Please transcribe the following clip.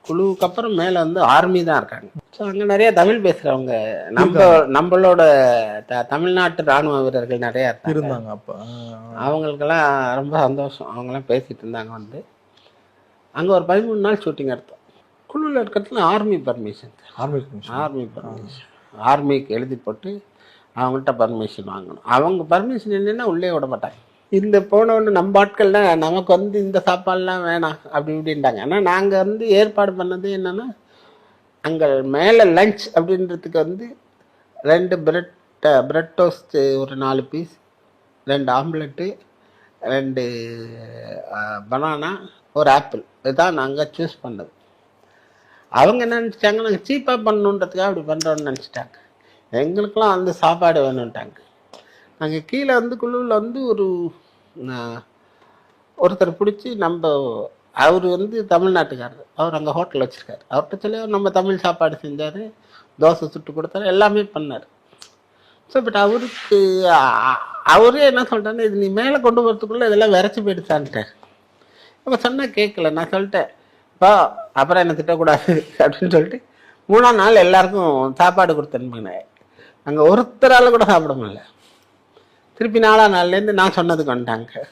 குழுவுக்கு அப்புறம் மேலே வந்து ஆர்மி தான் இருக்காங்க. ஸோ அங்கே நிறைய தமிழ் பேசுகிறவங்க நம்மளோட தமிழ்நாட்டு இராணுவ வீரர்கள் நிறையா இருந்தாங்க. அப்போ அவங்களுக்கெல்லாம் ரொம்ப சந்தோஷம். அவங்களாம் பேசிகிட்டு இருந்தாங்க. வந்து அங்கே ஒரு 13 நாள் ஷூட்டிங் எடுத்தோம். குழுவில் இருக்கிறதுல ஆர்மி பர்மிஷன். ஆர்மிக்கு எழுதி போட்டு அவங்கள்ட்ட பர்மிஷன் வாங்கணும். அவங்க பர்மிஷன் இல்லைன்னா உள்ளே விட மாட்டாங்க. இந்த போனவொன்று நம்ம ஆட்கள்லாம் நமக்கு வந்து இந்த சாப்பாடுலாம் வேணாம் அப்படி இப்படின்ட்டாங்க. ஆனால் நாங்கள் வந்து ஏற்பாடு பண்ணது என்னென்னா, அங்கே மேலே லஞ்ச் அப்படின்றதுக்கு வந்து 2 பிரெட் டோஸ்ட்டு, ஒரு 4 பீஸ், 2 ஆம்லெட்டு, 2 பனானா, ஒரு ஆப்பிள், இதுதான் நாங்கள் சூஸ் பண்ணது. அவங்க என்ன நினச்சிட்டாங்க, நாங்கள் சீப்பாக பண்ணணுன்றதுக்காக அப்படி பண்ணுறோன்னு நினச்சிட்டாங்க. எங்களுக்கெல்லாம் வந்து சாப்பாடு வேணும்ட்டாங்க. நாங்கள் கீழே வந்து குழுவில் வந்து ஒருத்தர் பிடிச்சி அவர் வந்து தமிழ்நாட்டுக்காரர். அவர் அங்கே ஹோட்டல் வச்சுருக்காரு. அவர்கிட்ட சொல்லி நம்ம தமிழ் சாப்பாடு செஞ்சார், தோசை சுட்டு கொடுத்தாரு, எல்லாமே பண்ணார். ஸோ பட் அவரே என்ன சொல்கிறாருன்னா, இது நீ மேலே கொண்டு போகிறதுக்குள்ளே இதெல்லாம் விரைச்சி போயிடுச்சான்ட்டார். அப்போ சொன்னால் கேட்கல. நான் சொல்லிட்டேன், இப்போ அப்புறம் என்ன திட்டக்கூடாது அப்படின்னு சொல்லிட்டு 3ஆம் நாள் எல்லாருக்கும் சாப்பாடு கொடுத்து அனுப்பினேன். அங்கே ஒருத்தரால் கூட சாப்பிட முடியல. திருப்பி 4ஆம் நாள்லேருந்து நான் சொன்னதுக்கு வந்துட்டாங்க.